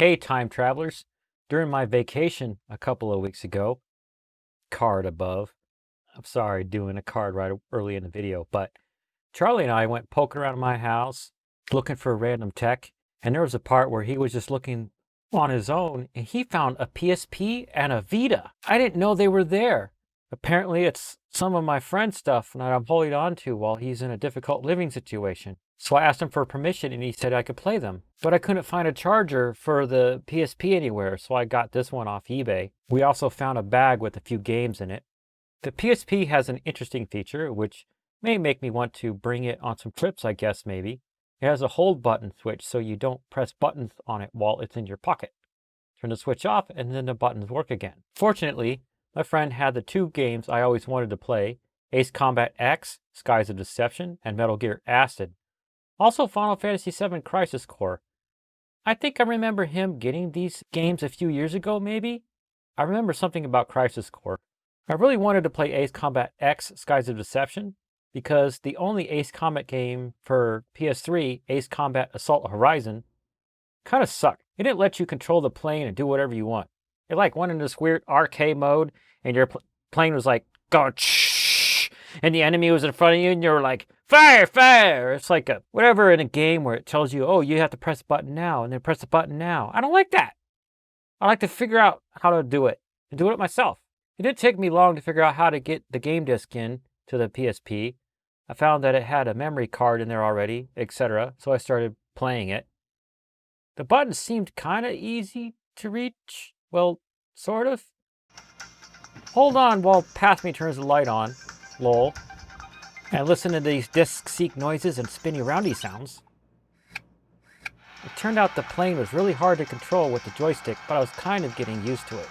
Hey, time travelers. During my vacation a couple of weeks ago, card above. I'm sorry doing a card right early in the video, but Charlie and I went poking around my house looking for random tech, and there was a part where he was just looking on his own and he found a PSP and a Vita. I didn't know they were there. Apparently it's some of my friend's stuff that I'm holding on to while he's in a difficult living situation. So I asked him for permission and he said I could play them. But I couldn't find a charger for the PSP anywhere, so I got this one off eBay. We also found a bag with a few games in it. The PSP has an interesting feature, which may make me want to bring it on some trips, I guess, maybe. It has a hold button switch, so you don't press buttons on it while it's in your pocket. Turn the switch off, and then the buttons work again. Fortunately, my friend had the two games I always wanted to play, Ace Combat X, Skies of Deception, and Metal Gear Acid. Also Final Fantasy VII Crisis Core. I think I remember him getting these games a few years ago, maybe? I remember something about Crisis Core. I really wanted to play Ace Combat X, Skies of Deception, because the only Ace Combat game for PS3, Ace Combat Assault Horizon, kind of sucked. It didn't let you control the plane and do whatever you want. It like went in this weird arcade mode, and your plane was like, going shh, and the enemy was in front of you, and you were like, fire, fire! It's like a whatever in a game where it tells you, oh, you have to press the button now, and then press the button now. I don't like that. I like to figure out how to do it, and do it myself. It didn't take me long to figure out how to get the game disc in to the PSP. I found that it had a memory card in there already, etc., so I started playing it. The buttons seemed kind of easy to reach. Well, sort of. Hold on while past me turns the light on. Lol. And listen to these disc-seek noises and spinny roundy sounds. It turned out the plane was really hard to control with the joystick, but I was kind of getting used to it.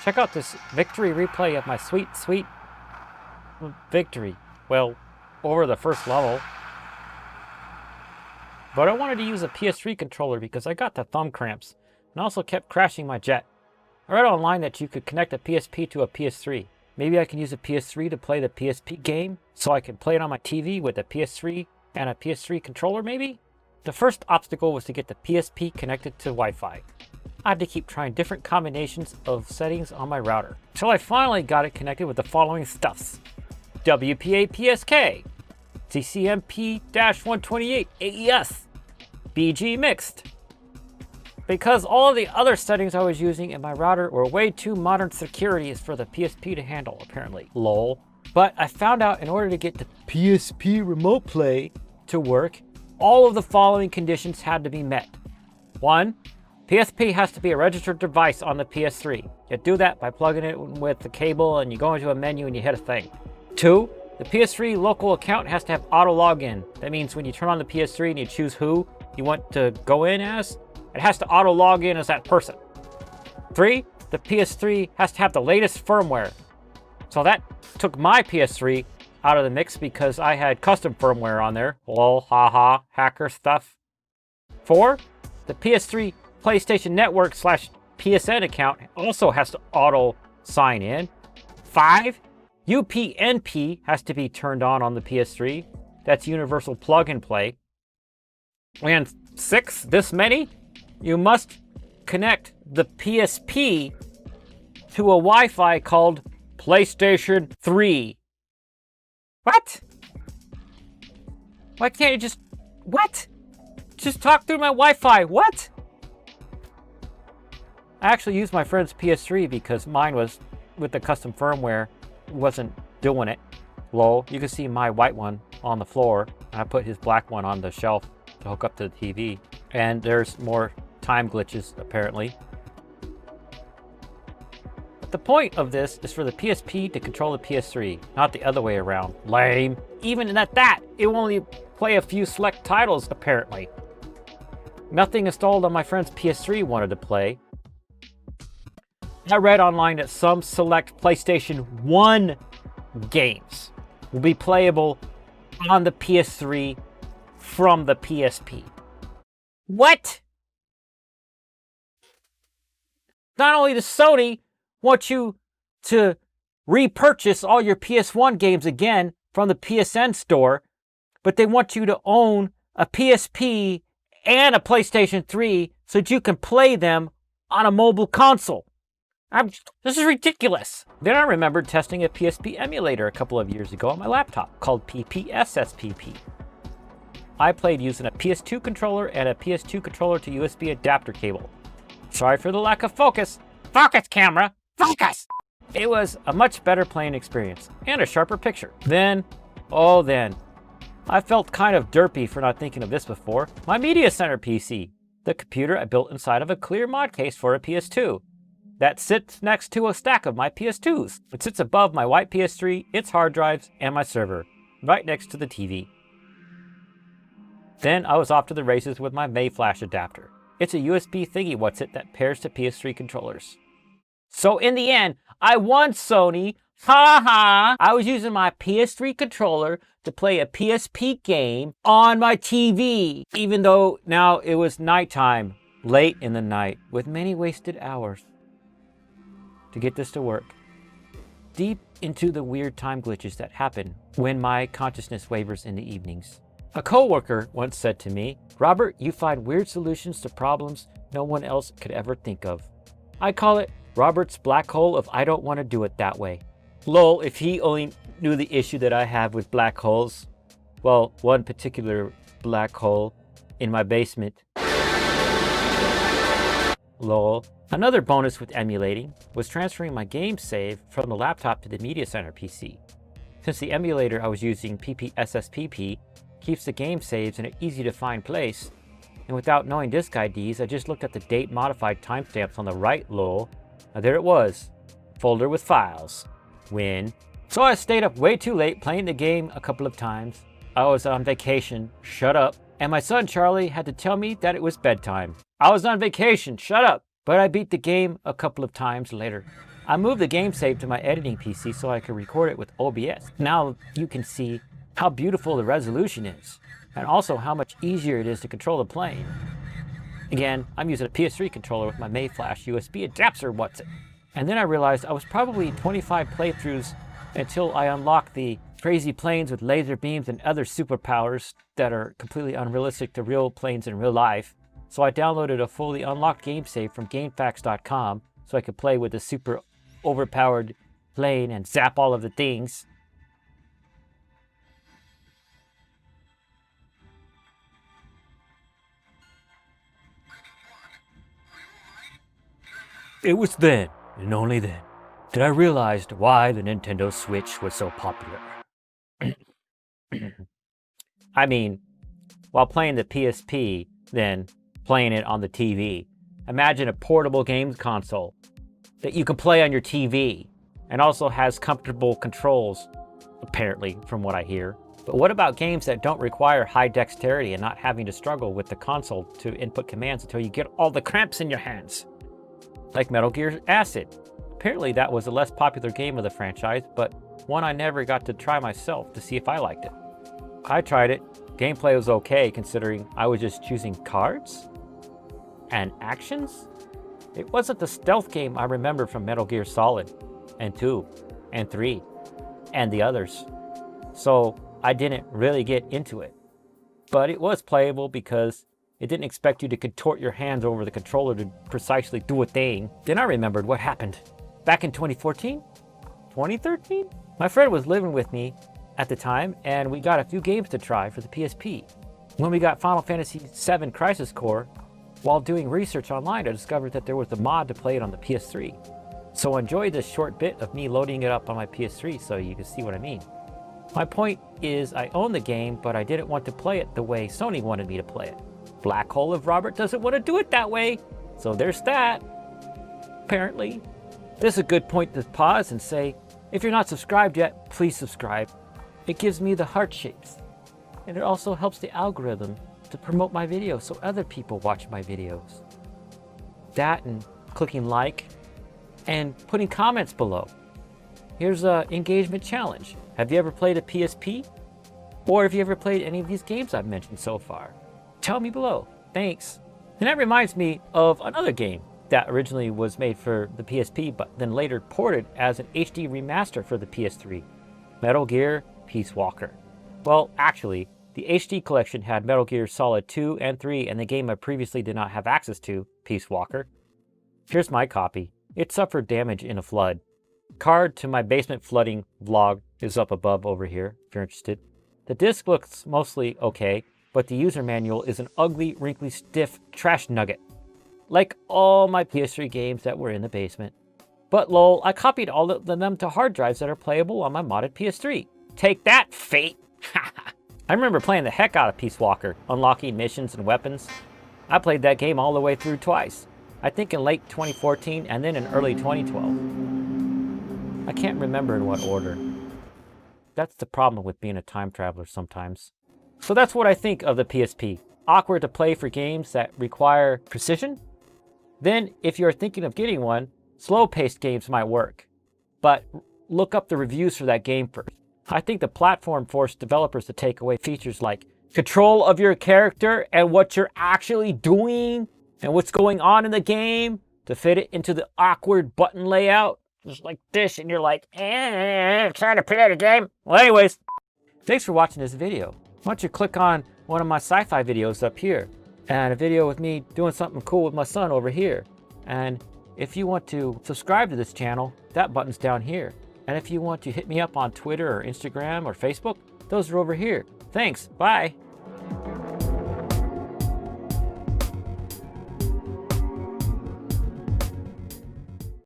Check out this victory replay of my sweet, sweet victory. Well, over the first level. But I wanted to use a PS3 controller because I got the thumb cramps and also kept crashing my jet. I read online that you could connect a PSP to a PS3. Maybe I can use a PS3 to play the PSP game so I can play it on my TV with a PS3 and a PS3 controller maybe? The first obstacle was to get the PSP connected to Wi-Fi. I had to keep trying different combinations of settings on my router until I finally got it connected with the following stuffs. WPA PSK, CCMP-128 AES, BG Mixed. Because all of the other settings I was using in my router were way too modern securities for the PSP to handle, apparently. Lol. But I found out in order to get the PSP Remote Play to work, all of the following conditions had to be met. 1. PSP has to be a registered device on the PS3. You do that by plugging it with the cable and you go into a menu and you hit a thing. 2. The PS3 local account has to have auto login. That means when you turn on the PS3 and you choose who you want to go in as, it has to auto log in as that person. 3. The PS3 has to have the latest firmware. So that took my PS3 out of the mix because I had custom firmware on there. Lol, haha, hacker stuff. 4. The PS3 PlayStation Network / PSN account also has to auto sign in. 5. UPnP has to be turned on the PS3. That's universal plug and play. And 6, this many, you must connect the PSP to a Wi-Fi called PlayStation 3. What? Why can't you just... What? Just talk through my Wi-Fi. What? I actually used my friend's PS3 because mine was, with the custom firmware, wasn't doing it. Lol, you can see my white one on the floor. I put his black one on the shelf to hook up to the TV. And there's more time glitches, apparently. But the point of this is for the PSP to control the PS3, not the other way around. Lame. Even at that, it will only play a few select titles, apparently. Nothing installed on my friend's PS3 wanted to play. I read online that some select PlayStation 1 games will be playable on the PS3 from the PSP. What? Not only does Sony want you to repurchase all your PS1 games again from the PSN store, but they want you to own a PSP and a PlayStation 3 so that you can play them on a mobile console. This is ridiculous. Then I remembered testing a PSP emulator a couple of years ago on my laptop called PPSSPP. I played using a PS2 controller and a PS2 controller to USB adapter cable. Sorry for the lack of focus. Focus, camera! Focus! It was a much better playing experience and a sharper picture. Then, I felt kind of derpy for not thinking of this before. My Media Center PC, the computer I built inside of a clear mod case for a PS2. That sits next to a stack of my PS2s. It sits above my white PS3, its hard drives, and my server, right next to the TV. Then I was off to the races with my Mayflash adapter. It's a USB thingy-what's-it that pairs to PS3 controllers. So in the end, I won, Sony. Ha ha! I was using my PS3 controller to play a PSP game on my TV, even though now it was nighttime, late in the night, with many wasted hours to get this to work. Deep into the weird time glitches that happen when my consciousness wavers in the evenings. A coworker once said to me, "Robert, you find weird solutions to problems no one else could ever think of." I call it Robert's black hole of I don't want to do it that way. Lol, if he only knew the issue that I have with black holes. Well, one particular black hole in my basement. Lol. Another bonus with emulating was transferring my game save from the laptop to the Media Center PC. Since the emulator I was using, PPSSPP, keeps the game saves in an easy to find place, and without knowing disk IDs, I just looked at the date modified timestamps on the right, lol. Now there it was, folder with files, win. So I stayed up way too late playing the game a couple of times. I was on vacation, shut up, and my son Charlie had to tell me that it was bedtime. I was on vacation, shut up, but I beat the game a couple of times later. I moved the game save to my editing PC so I could record it with OBS. Now you can see how beautiful the resolution is, and also how much easier it is to control the plane. Again, I'm using a PS3 controller with my Mayflash USB adapter, what's-it. And then I realized I was probably 25 playthroughs until I unlocked the crazy planes with laser beams and other superpowers that are completely unrealistic to real planes in real life. So I downloaded a fully unlocked game save from GameFAQs.com so I could play with the super overpowered plane and zap all of the things. It was then, and only then, that I realized why the Nintendo Switch was so popular. I mean, while playing the PSP, then playing it on the TV. Imagine a portable games console that you can play on your TV and also has comfortable controls, apparently, from what I hear. But what about games that don't require high dexterity and not having to struggle with the console to input commands until you get all the cramps in your hands? Like Metal Gear Acid. Apparently that was a less popular game of the franchise, but one I never got to try myself to see if I liked it. I tried it. Gameplay was okay considering I was just choosing cards and actions. It wasn't the stealth game I remember from Metal Gear Solid and 2 and 3 and the others. So I didn't really get into it. But it was playable because it didn't expect you to contort your hands over the controller to precisely do a thing. Then I remembered what happened. Back in 2014? 2013? My friend was living with me at the time, and we got a few games to try for the PSP. When we got Final Fantasy VII Crisis Core, while doing research online, I discovered that there was a mod to play it on the PS3. So enjoy this short bit of me loading it up on my PS3 so you can see what I mean. My point is I own the game, but I didn't want to play it the way Sony wanted me to play it. Black hole of Robert doesn't want to do it that way. So there's that. Apparently. This is a good point to pause and say, if you're not subscribed yet, please subscribe. It gives me the heart shapes. And it also helps the algorithm to promote my videos so other people watch my videos. That and clicking like and putting comments below. Here's an engagement challenge. Have you ever played a PSP? Or have you ever played any of these games I've mentioned so far? Tell me below. Thanks. And that reminds me of another game that originally was made for the PSP but then later ported as an HD remaster for the PS3. Metal Gear Peace Walker. Well, actually, The HD collection had Metal Gear Solid 2 and 3 and the game I previously did not have access to, Peace Walker. Here's my copy. It suffered damage in a flood. Card to my basement flooding vlog is up above over here, if you're interested. The disc looks mostly okay, but the user manual is an ugly, wrinkly, stiff trash nugget. Like all my PS3 games that were in the basement. But lol, I copied all of them to hard drives that are playable on my modded PS3. Take that, fate! I remember playing the heck out of Peace Walker, unlocking missions and weapons. I played that game all the way through twice. I think in late 2014 and then in early 2012. I can't remember in what order. That's the problem with being a time traveler sometimes. So that's what I think of the PSP. Awkward to play for games that require precision? Then, if you're thinking of getting one, slow-paced games might work. But look up the reviews for that game first. I think the platform forced developers to take away features like control of your character and what you're actually doing and what's going on in the game to fit it into the awkward button layout. Just like this, and you're like, I'm trying to play the game. Well, anyways, thanks for watching this video. Why don't you click on one of my sci-fi videos up here and a video with me doing something cool with my son over here. And if you want to subscribe to this channel, that button's down here. And if you want to hit me up on Twitter or Instagram or Facebook, those are over here. Thanks. Bye.